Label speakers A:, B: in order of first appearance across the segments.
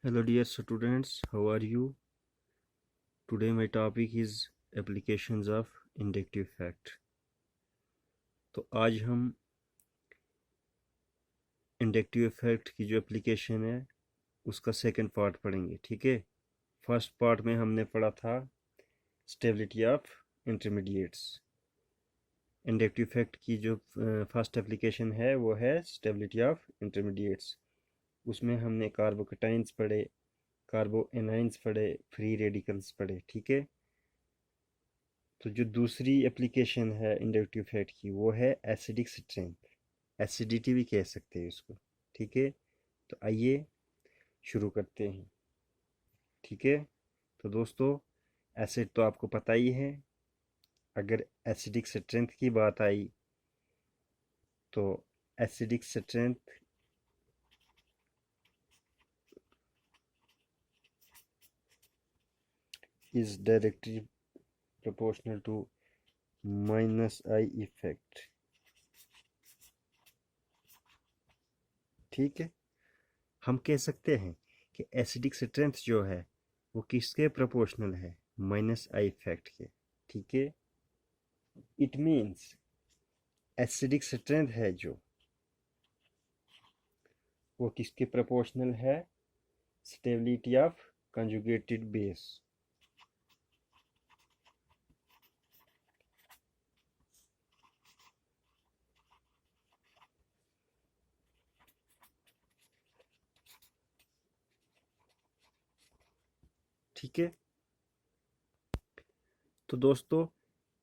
A: Hello dear students, how are you? Today my topic is applications of inductive effect. तो आज हम inductive effect की जो application है उसका सेकंड पार्ट पढ़ेंगे, ठीक है। फर्स्ट पार्ट में हमने पढ़ा था stability of intermediates. Inductive effect की जो फर्स्ट एप्लीकेशन है वो है स्टेबिलिटी ऑफ इंटरमीडिएट्स। उसमें हमने कार्बोकेटाइंस पढ़े, कार्बो एनाइंस पढ़े, फ्री रेडिकल्स पढ़े, ठीक है। तो जो दूसरी एप्लीकेशन है इंडक्टिव इफेक्ट की वो है एसिडिक स्ट्रेंथ, एसिडिटी भी कह सकते हैं इसको, ठीक है। तो आइए शुरू करते हैं, ठीक है। तो दोस्तों एसिड तो आपको पता ही है। अगर एसिडिक स्ट्रेंथ की बात आई तो acidic strength is directly proportional to minus I effect, ठीक है। हम कह सकते हैं कि एसिडिक स्ट्रेंथ जो है वो किसके प्रोपोर्शनल है, माइनस आई इफेक्ट के, ठीक है। इट मीन्स एसिडिक स्ट्रेंथ है जो वो किसके प्रोपोर्शनल है, स्टेबिलिटी ऑफ कंजुगेटेड बेस, ठीक है। तो दोस्तों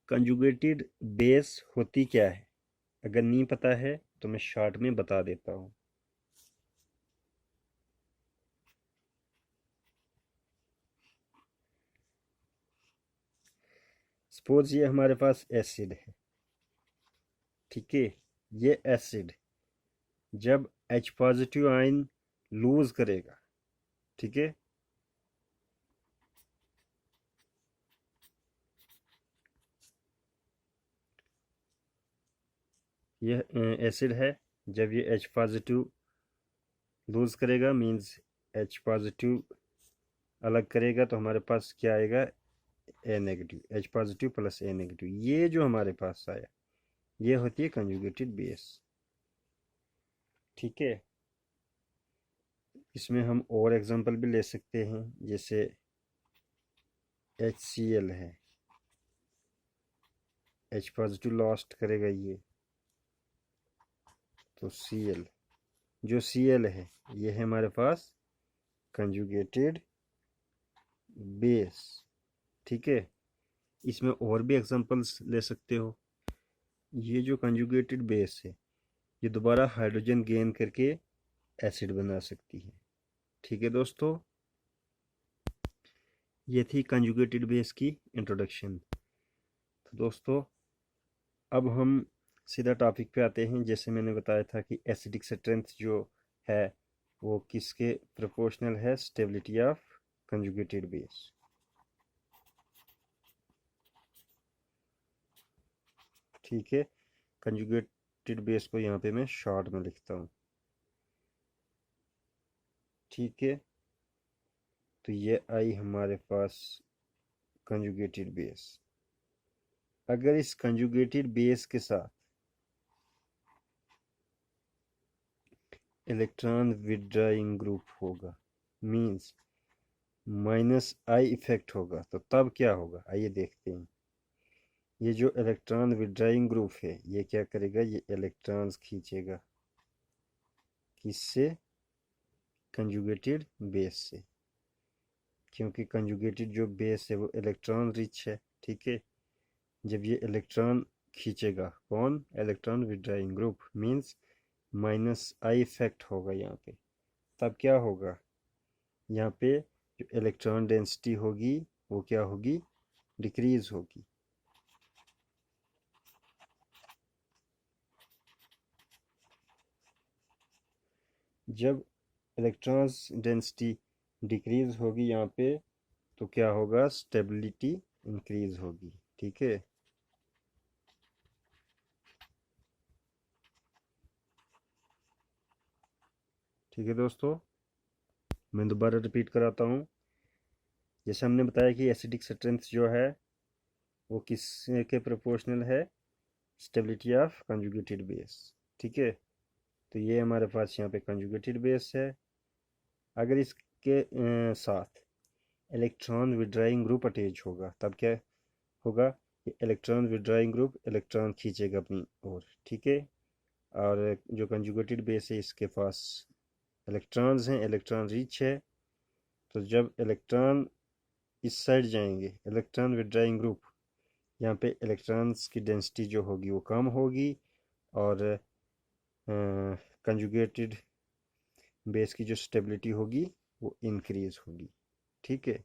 A: कंजुगेटेड बेस होती क्या है, अगर नहीं पता है तो मैं शॉर्ट में बता देता हूँ। सपोज ये हमारे पास एसिड है, ठीक है। ये एसिड जब H पॉजिटिव आयन लूज करेगा, ठीक है, यह एसिड है। जब ये H पॉजिटिव लूज करेगा मींस H पॉजिटिव अलग करेगा तो हमारे पास क्या आएगा, ए नेगेटिव, H पॉजिटिव प्लस ए नेगेटिव। ये जो हमारे पास आया ये होती है कंजुगेटेड बेस, ठीक है। इसमें हम और एग्जांपल भी ले सकते हैं, जैसे HCl है, H पॉजिटिव लॉस्ट करेगा ये तो Cl, जो Cl है ये है हमारे पास कंजुगेटेड बेस, ठीक है। इसमें और भी एग्जांपल्स ले सकते हो। ये जो कंजुगेटेड बेस है ये दोबारा हाइड्रोजन गेन करके एसिड बना सकती है, ठीक है दोस्तों। ये थी कंजुगेटेड बेस की इंट्रोडक्शन। तो दोस्तों अब हम सीधा टॉपिक पे आते हैं। जैसे मैंने बताया था कि एसिडिक स्ट्रेंथ जो है वो किसके प्रोपोर्शनल है, स्टेबिलिटी ऑफ कंजुगेटेड बेस, ठीक है। कंजुगेटेड बेस को यहाँ पे मैं शॉर्ट में लिखता हूँ, ठीक है। तो ये आई हमारे पास कंजुगेटेड बेस। अगर इस कंजुगेटेड बेस के साथ इलेक्ट्रॉन विड्रॉइंग ग्रुप होगा, मींस माइनस आई इफेक्ट होगा, तो तब क्या होगा आइए देखते हैं। ये जो इलेक्ट्रॉन विड्रॉइंग ग्रुप है ये क्या करेगा, ये इलेक्ट्रॉन्स खींचेगा, किससे, कंजुगेटेड बेस से, क्योंकि कंजुगेटेड जो बेस है वो इलेक्ट्रॉन रिच है, ठीक है। जब ये इलेक्ट्रॉन खींचेगा कौन, electron withdrawing group, means minus I effect होगा यहाँ पे, तब क्या होगा, यहाँ पे जो इलेक्ट्रॉन डेंसिटी होगी वो क्या होगी, डिक्रीज होगी। जब इलेक्ट्रॉन्स डेंसिटी डिक्रीज होगी यहाँ पे तो क्या होगा, स्टेबिलिटी इंक्रीज होगी, ठीक है। ठीक है दोस्तों। मैं दोबारा रिपीट कराता हूँ। जैसे हमने बताया कि एसिडिक स्ट्रेंथ जो है वो किस के प्रोपोर्शनल है, स्टेबिलिटी ऑफ कंजुगेटेड बेस। ठीक है, तो ये हमारे पास यहाँ पे कंजुगेटेड बेस है। अगर इसके साथ इलेक्ट्रॉन विड्राइंग ग्रुप अटैच होगा तब क्या होगा, इलेक्ट्रॉन विड्राइंग ग्रुप इलेक्ट्रॉन खींचेगा अपनी ओर। ठीक है, और जो कंजुगेटेड बेस है इसके पास इलेक्ट्रॉन्स हैं, इलेक्ट्रॉन रिच है। तो जब इलेक्ट्रॉन इस साइड जाएंगे, इलेक्ट्रॉन विड्राइंग ग्रुप, यहाँ पे इलेक्ट्रॉन्स की डेंसिटी जो होगी वो कम होगी और कंजुगेटेड बेस की जो स्टेबिलिटी होगी वो इंक्रीज होगी। ठीक है,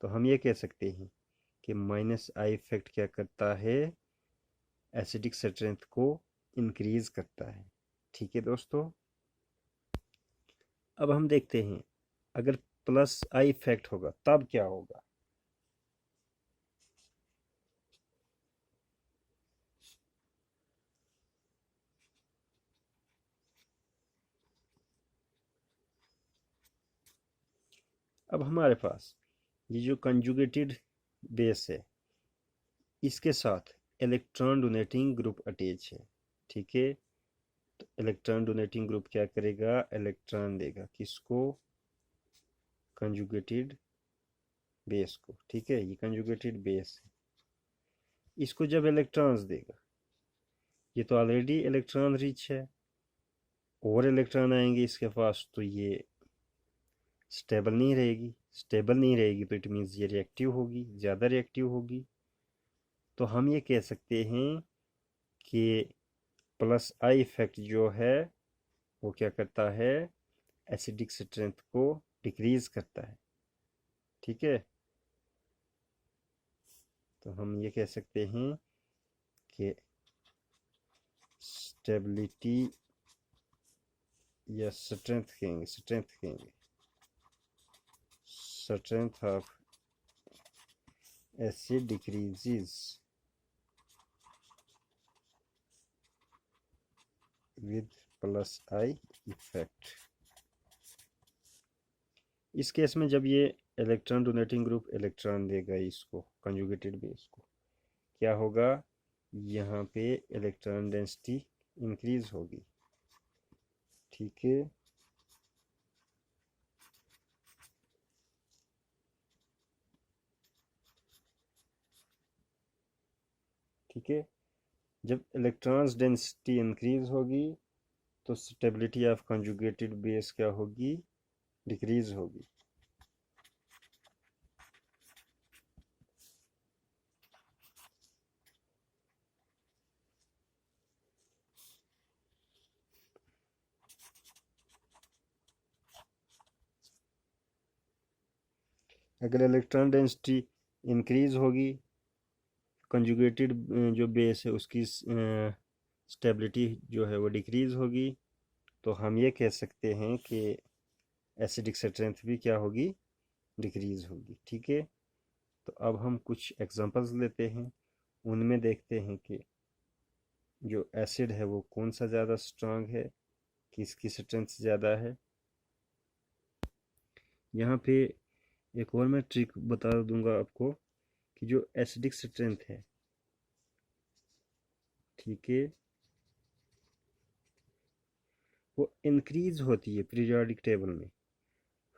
A: तो हम ये कह सकते हैं कि माइनस आई इफेक्ट क्या करता है, एसिडिक स्ट्रेंथ को इंक्रीज करता है। ठीक है दोस्तों, अब हम देखते हैं अगर प्लस आई इफेक्ट होगा तब क्या होगा। अब हमारे पास ये जो कंजुगेटेड बेस है इसके साथ इलेक्ट्रॉन डोनेटिंग ग्रुप अटैच है। ठीक है, तो इलेक्ट्रॉन डोनेटिंग ग्रुप क्या करेगा, इलेक्ट्रॉन देगा किसको, कंजुगेटेड बेस को। ठीक है, ये कंजुगेटेड बेस है, इसको जब इलेक्ट्रॉन्स देगा, ये तो ऑलरेडी इलेक्ट्रॉन रिच है, और इलेक्ट्रॉन आएंगे इसके पास तो ये स्टेबल नहीं रहेगी। स्टेबल नहीं रहेगी तो इट मीन्स ये रिएक्टिव होगी, ज़्यादा रिएक्टिव होगी। तो हम ये कह सकते हैं कि प्लस आई इफेक्ट जो है वो क्या करता है, एसिडिक स्ट्रेंथ को डिक्रीज करता है। ठीक है, तो हम ये कह सकते हैं कि स्टेबिलिटी या strength of acid decreases with plus I effect. इस केस में जब ये इलेक्ट्रॉन डोनेटिंग ग्रुप इलेक्ट्रॉन देगा इसको कंजुगेटेड बेस को, क्या होगा, यहाँ पे इलेक्ट्रॉन डेंसिटी इंक्रीज होगी। ठीक है, ठीक है, जब इलेक्ट्रॉन्स डेंसिटी इंक्रीज होगी तो स्टेबिलिटी ऑफ कंजुगेटेड बेस क्या होगी, डिक्रीज होगी। अगर इलेक्ट्रॉन डेंसिटी इंक्रीज होगी, कंजुगेटेड जो बेस है उसकी स्टेबिलिटी जो है वो डिक्रीज होगी, तो हम ये कह सकते हैं कि एसिडिक स्ट्रेंथ भी क्या होगी, डिक्रीज होगी। ठीक है, तो अब हम कुछ एग्जांपल्स लेते हैं, उनमें देखते हैं कि जो एसिड है वो कौन सा ज़्यादा स्ट्रांग है, किसकी स्ट्रेंथ ज़्यादा है। यहाँ पे एक और मैं ट्रिक बता दूंगा आपको कि जो एसिडिक स्ट्रेंथ है, ठीक है, वो इंक्रीज होती है पीरियोडिक टेबल में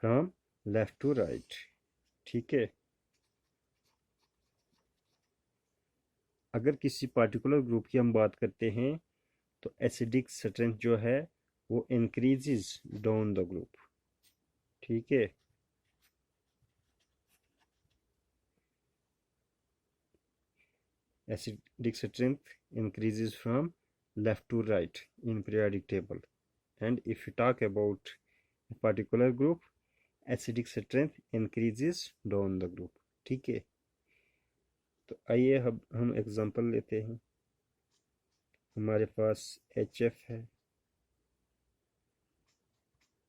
A: फ्रॉम लेफ्ट टू राइट। ठीक है, अगर किसी पार्टिकुलर ग्रुप की हम बात करते हैं तो एसिडिक स्ट्रेंथ जो है वो इंक्रीजेस डाउन द ग्रुप। ठीक है, acidic strength increases from left to right in periodic table, and if you talk about a particular group, acidic strength increases down the group। ठीक है, तो आइए अब हम एग्जांपल लेते हैं। हमारे पास HF है,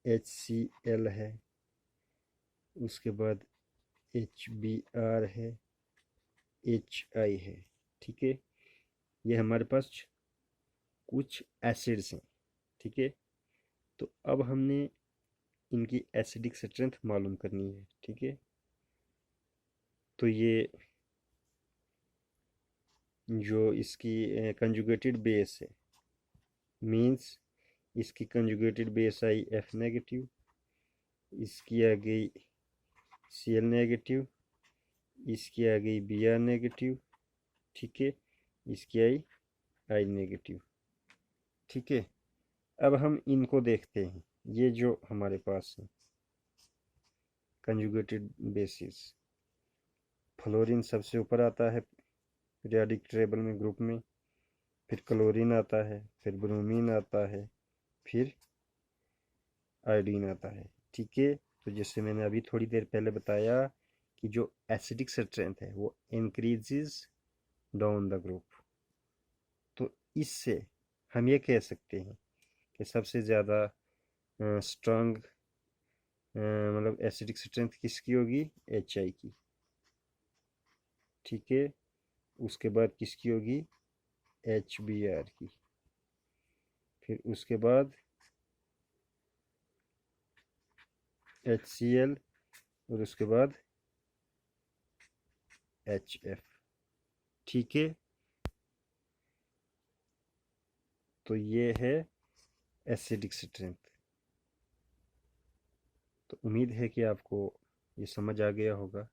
A: HCl है, उसके बाद HBr है, HI है। ठीक है, ये हमारे पास कुछ एसिड्स हैं। ठीक है, तो अब हमने इनकी एसिडिक स्ट्रेंथ मालूम करनी है। ठीक है, तो ये जो इसकी कंजुगेटेड बेस है, मींस इसकी कंजुगेटेड बेस आई F नेगेटिव, इसकी आ गई Cl नेगेटिव, इसकी आ गई Br नेगेटिव। ठीक है, इसकी आई I नेगेटिव। ठीक है, अब हम इनको देखते हैं। ये जो हमारे पास है कंजुगेटेड बेसिस, फ्लोरीन सबसे ऊपर आता है पीरियोडिक टेबल में ग्रुप में, फिर क्लोरीन आता है, फिर ब्रोमीन आता है, फिर आयोडीन आता है। ठीक है, तो जैसे मैंने अभी थोड़ी देर पहले बताया कि जो एसिडिक स्ट्रेंथ है वो इंक्रीजेस डाउन द ग्रुप, तो इससे हम ये कह सकते हैं कि सबसे ज़्यादा स्ट्रांग मतलब एसिडिक स्ट्रेंथ किसकी होगी, HI की। ठीक है, उसके बाद किसकी होगी, HBr की, फिर उसके बाद HCl, और उसके बाद HF। ठीक है, तो ये है एसिडिक स्ट्रेंथ। तो उम्मीद है कि आपको ये समझ आ गया होगा।